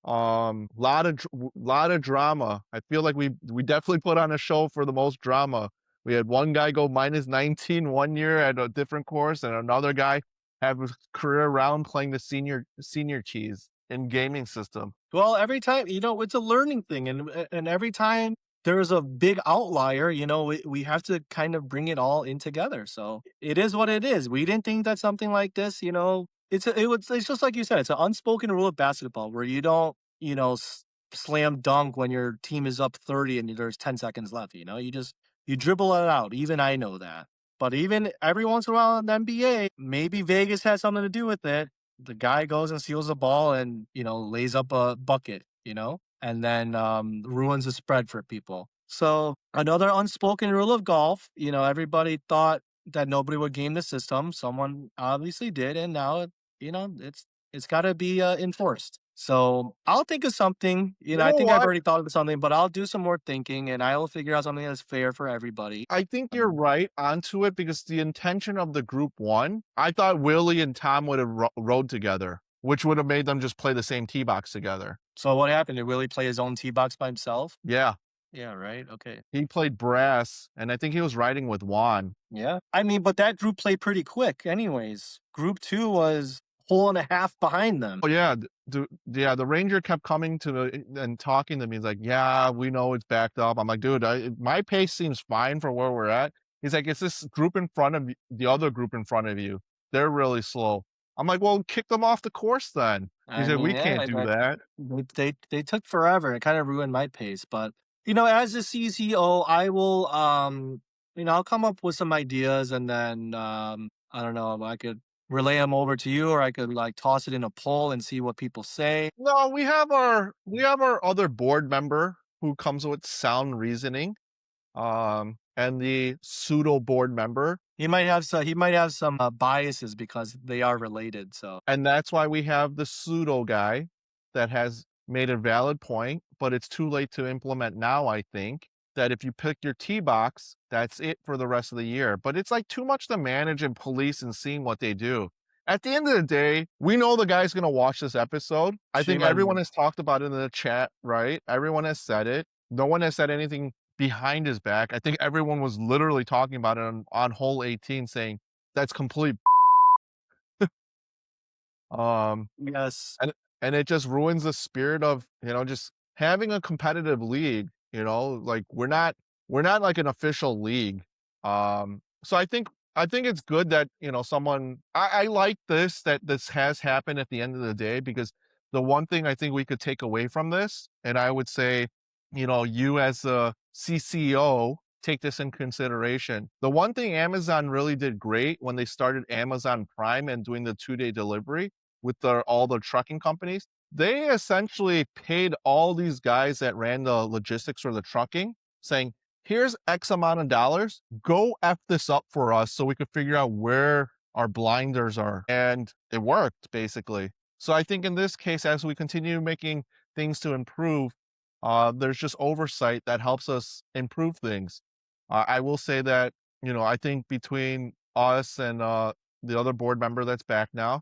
lot of drama. I feel like we definitely put on a show for the most drama. We had one guy go minus 19 one year at a different course, and another guy have his career round playing the senior cheese in gaming system. Well, every time, it's a learning thing, and every time there's a big outlier, we have to kind of bring it all in together. So it is what it is. We didn't think that something like this, it's just like you said, it's an unspoken rule of basketball where you don't, slam dunk when your team is up 30 and there's 10 seconds left. You dribble it out. Even I know that. But even every once in a while in the NBA, maybe Vegas has something to do with it. The guy goes and steals the ball and, lays up a bucket, and then ruins the spread for people. So another unspoken rule of golf, everybody thought that nobody would game the system. Someone obviously did, and now it's got to be enforced. So I'll think of something. You I know think I've what? already thought of something, but I'll do some more thinking and I'll figure out something that's fair for everybody. I think you're right onto it because the intention of the group one, I thought Willie and Tom would have rode together, which would have made them just play the same tee box together. So what happened? Did Willie play his own tee box by himself? Yeah, Yeah, right. Okay. he played brass, and I think he was riding with Juan. Yeah. I mean, but that group played pretty quick anyways. Group 2 was hole and a half behind them. Oh yeah, the ranger kept coming to and talking to me. He's like, "Yeah, we know it's backed up." I'm like, "Dude, my pace seems fine for where we're at." He's like, "It's this group in front of the other group in front of you. They're really slow." I'm like, "Well, kick them off the course then." He I said, mean, "We yeah, can't do that." they took forever. It kind of ruined my pace. But as a CCO, I will I'll come up with some ideas and then I don't know, I could relay them over to you or I could like toss it in a poll and see what people say. No, we have our other board member who comes with sound reasoning, and the pseudo board member. He might have some biases because they are related. So And that's why we have the pseudo guy that has made a valid point, but it's too late to implement now, I think, that if you pick your tee box, that's it for the rest of the year. But it's like too much to manage and police and seeing what they do. At the end of the day, we know the guy's going to watch this episode. I think shame on everyone you. has talked about it in the chat, right? Everyone has said it. No one has said anything behind his back. I think everyone was literally talking about it on hole 18 saying that's complete. Um, Yes. and and it just ruins the spirit of, just having a competitive league, like we're not like an official league. So I think it's good that, someone I like that this has happened at the end of the day because the one thing I think we could take away from this, and I would say, you as a CCO take this in consideration. The one thing Amazon really did great when they started Amazon Prime and doing the 2-day delivery with all the trucking companies, they essentially paid all these guys that ran the logistics for the trucking, saying, "Here's X amount of dollars. Go F this up for us so we could figure out where our blinders are." And it worked, basically. So I think in this case, as we continue making things to improve, there's just oversight that helps us improve things. I will say that, I think between us and the other board member that's back now,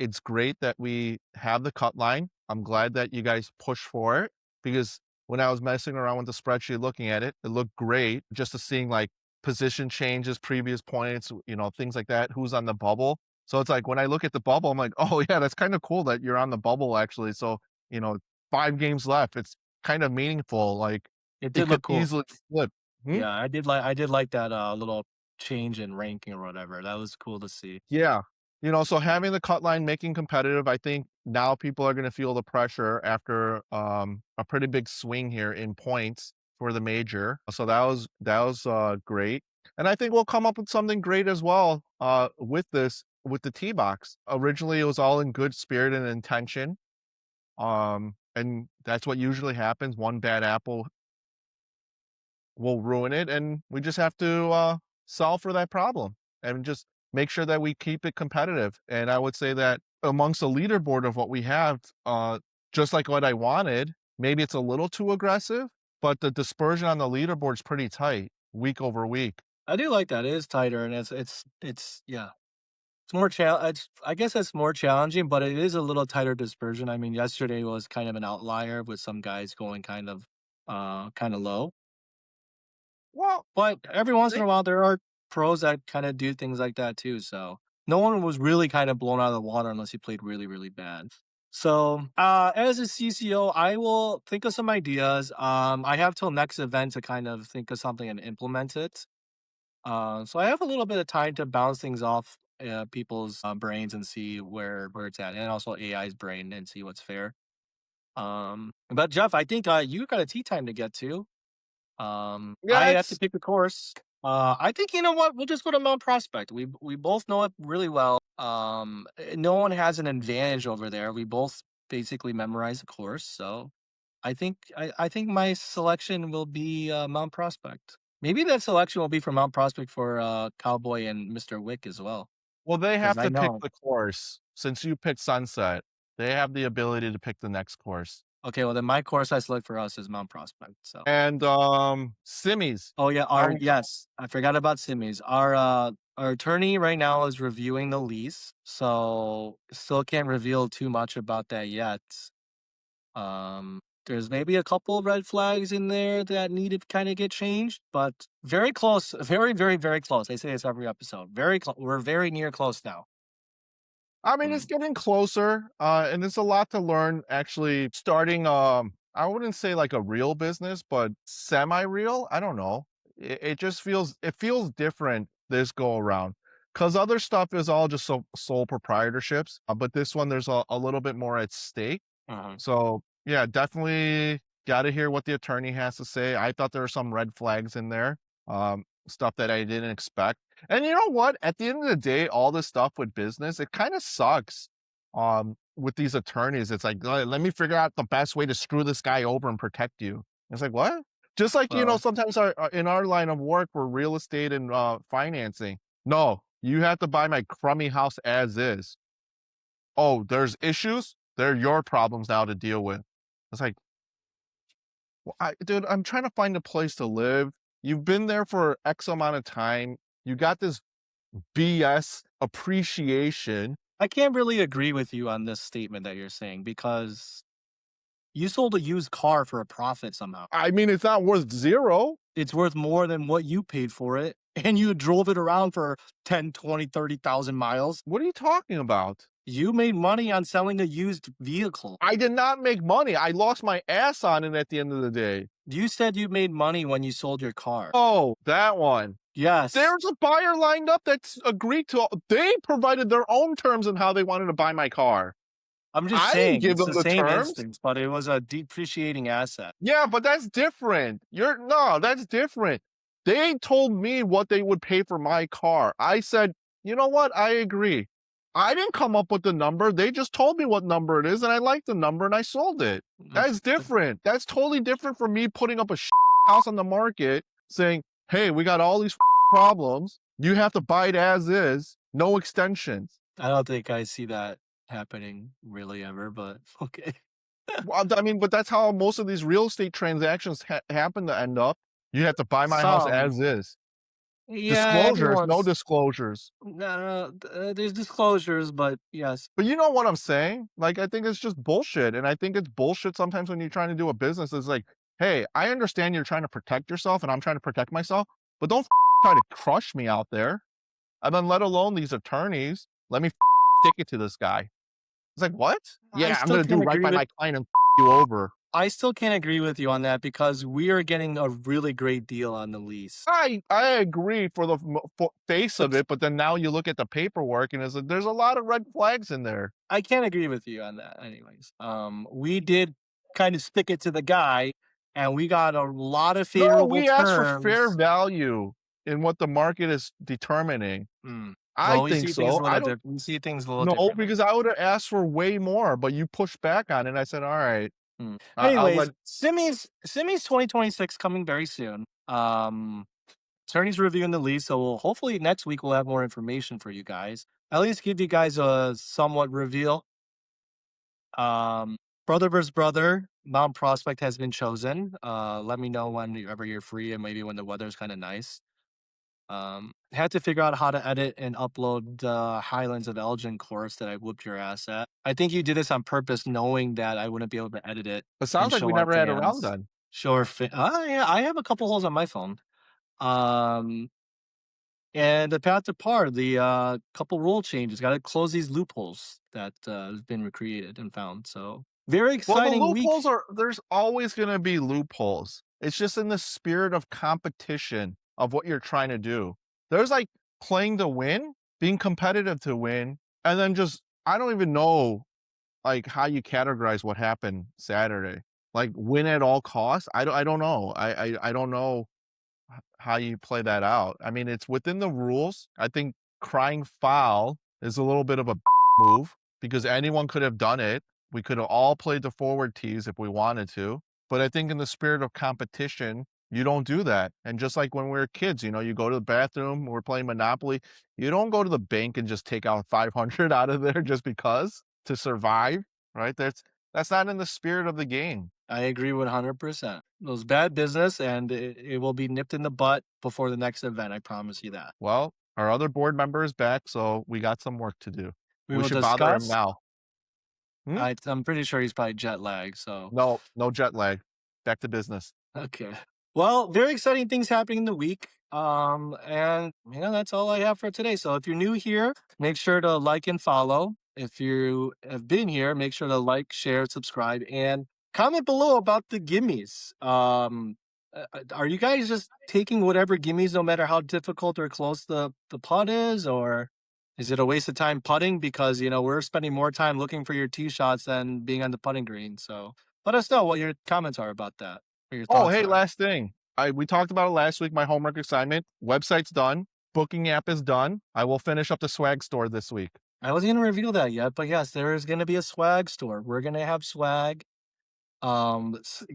it's great that we have the cut line. I'm glad that you guys push for it because when I was messing around with the spreadsheet looking at it, it looked great just to seeing like position changes, previous points, things like that, who's on the bubble. So it's like when I look at the bubble, I'm like, oh yeah, that's kind of cool that you're on the bubble actually. So, you know, 5 games left. It's kind of meaningful. Like It it did could look cool. easily flip. Hmm? Yeah, I did like that little change in ranking or whatever. That was cool to see. Yeah. So having the cut line, making competitive, I think now people are going to feel the pressure after a pretty big swing here in points for the major. So that was great. And I think we'll come up with something great as well with the tee box. Originally, it was all in good spirit and intention. And that's what usually happens. One bad apple will ruin it, and we just have to solve for that problem and just make sure that we keep it competitive. And I would say that amongst the leaderboard of what we have, just like what I wanted, maybe it's a little too aggressive, but the dispersion on the leaderboard is pretty tight week over week. I do like that. It is tighter and it's yeah. It's more I guess it's more challenging, but it is a little tighter dispersion. I mean, yesterday was kind of an outlier with some guys going kind of low. Well, But every once in they a while, there are pros that kind of do things like that too. So no one was really kind of blown out of the water unless he played really, really bad. So as a CCO, I will think of some ideas. I have till next event to kind of think of something and implement it. So I have a little bit of time to bounce things off people's brains and see where it's at, and also AI's brain and see what's fair. But Jeff, I think you got a tea time to get to. I yeah, have to it's pick a course. I think you know what? We'll just go to Mount Prospect. We both know it really well. No one has an advantage over there. We both basically memorize the course, so I think my selection will be Mount Prospect. Maybe that selection will be for Mount Prospect for Cowboy and Mr. Wick as well, well, they because have I to pick know. the course. Since you picked Sunset, they have the ability to pick the next course. Okay, well then my course I select for us is Mount Prospect. So. And, Simmies. Oh yeah, Are our we yes, I forgot about Simmies. Our attorney right now is reviewing the lease, so still can't reveal too much about that yet. There's maybe a couple red flags in there that need to kind of get changed, but very close, very close. I say this every episode. Very close. We're very near close now. I mean, it's Mm, getting closer, and it's a lot to learn actually starting, I wouldn't say like a real business, but semi-real. I don't know. It just feels different this go around because other stuff is all just sole proprietorships, but this one there's a little bit more at stake. uh-huh. So yeah, definitely got to hear what the attorney has to say. I thought there were some red flags in there, stuff that I didn't expect. And you know what? At the end of the day, all this stuff with business, it kind of sucks. With these attorneys, it's like, let me figure out the best way to screw this guy over and protect you." It's like, what? Just like, Well, sometimes in our line of work, we're real estate and financing. No, you have to buy my crummy house as is. Oh, there's issues? They're your problems now to deal with. It's like, well, dude, I'm trying to find a place to live. You've been there for X amount of time. You got this BS appreciation. I can't really agree with you on this statement that you're saying because you sold a used car for a profit somehow. I mean, it's not worth zero. It's worth more than what you paid for it, and you drove it around for 10, 20, 30,000 miles. What are you talking about? You made money on selling a used vehicle. I did not make money. I lost my ass on it at the end of the day. You said you made money when you sold your car. Oh, that one. Yes. There's a buyer lined up that's agreed to. They provided their own terms on how they wanted to buy my car. I'm just I didn't saying, give it's them the the same terms. instance, but it was a depreciating asset. Yeah, but that's different. No, that's different. They told me what they would pay for my car. I said, you know what? I agree. I didn't come up with the number. They just told me what number it is, and I liked the number, and I sold it. That's different. That's totally different from me putting up a house on the market saying, hey, we got all these problems. You have to buy it as is, no extensions. I don't think I see that happening really ever, but okay. Well, I mean, but that's how most of these real estate transactions happen to end up. You have to buy my house Some. as is. Yeah, Disclosures, no everyone's. disclosures. No, there's disclosures, but yes. But you know what I'm saying? Like, I think it's just bullshit. And I think it's bullshit sometimes when you're trying to do a business. It's like, hey, I understand you're trying to protect yourself and I'm trying to protect myself, but don't try to crush me out there. And then let alone these attorneys, let me stick it to this guy. It's like, what? I Yeah, I'm still gonna do can't right agree by with my client and you over. I still can't agree with you on that because we are getting a really great deal on the lease. I agree for the face of But it, but then now you look at the paperwork and there's a lot of red flags in there. I can't agree with you on that anyways. We did kind of stick it to the guy and we got a lot of No, favorable we asked for fair terms. value in what the market is determining. Mm. I Well, we think see things so. a I little don't different. We see things a little know differently. because I would have asked for way more, but you pushed back on it. I said, all right, Mm. I'll let. Anyways, Simmies 2026 coming very soon. Attorney's reviewing the lease, so hopefully next week we'll have more information for you guys. At least give you guys a somewhat reveal. Um, Brother vs. Brother, Mount Prospect has been chosen. Let me know whenever you're free and maybe when the weather's kind of nice. Had to figure out how to edit and upload the Highlands of Elgin course that I whooped your ass at. I think you did this on purpose, knowing that I wouldn't be able to edit it It and sounds like we show our never had a round fans. done. Show our yeah, I have a couple holes on my phone. And the path to par, the couple rule changes, got to close these loopholes that have been created and found. So very Well, the exciting week. loopholes are there's always gonna be loopholes. It's just in the spirit of competition of what you're trying to do. There's, like, playing to win, being competitive to win, and then just I don't even know, like, how you categorize what happened Saturday. Like, win at all costs? I don't know. I don't know how you play that out. I mean, it's within the rules. I think crying foul is a little bit of a move because anyone could have done it. We could have all played the forward tees if we wanted to. But I think in the spirit of competition, you don't do that. And just like when we were kids, you go to the bathroom, we're playing Monopoly. You don't go to the bank and just take out 500 out of there just because to survive, right? That's not in the spirit of the game. I agree 100%. It was bad business, and it will be nipped in the butt before the next event. I promise you that. Well, our other board member is back, so we got some work to do. We We will should bother him discuss. now. Hmm? I'm pretty sure he's probably jet lag. So No, no jet lag. Back to business. okay. Well, very exciting things happening in the week. And that's all I have for today. So if you're new here, make sure to like and follow. If you have been here, make sure to like, share, subscribe, and comment below about the gimmies. Are you guys just taking whatever gimmies, no matter how difficult or close the putt is, or is it a waste of time putting? Because we're spending more time looking for your tee shots than being on the putting green. So let us know what your comments are about that, or your Oh, thoughts hey, are. last thing. We talked about it last week, my homework assignment. Website's done. Booking app is done. I will finish up the swag store this week. I wasn't gonna reveal that yet, but yes, there is gonna be a swag store. We're gonna have swag.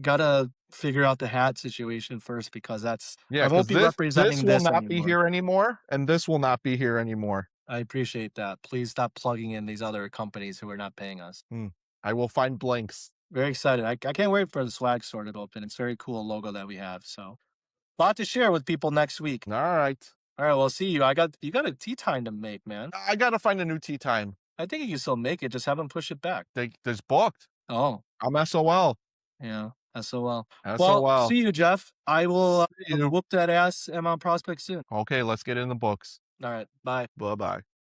Gotta figure out the hat situation first because I Yeah, won't because be this representing will this not be anymore. here anymore, and this will not be here anymore. I appreciate that. Please stop plugging in these other companies who are not paying us. Hmm. I will find blanks. Very excited. I can't wait for the swag store to open. It's a very cool logo that we have. So, lot to share with people next week. All right. All right, well, see you. You got a tea time to make, man. I got to find a new tea time. I think you can still make it. Just have them push it back. There's booked. Oh, I'm SOL. yeah. SOL. Well, SOL. see you, Jeff. I will See you. whoop that ass at Mount Prospect soon. Okay, let's get in the books. All right. Bye. Bye bye.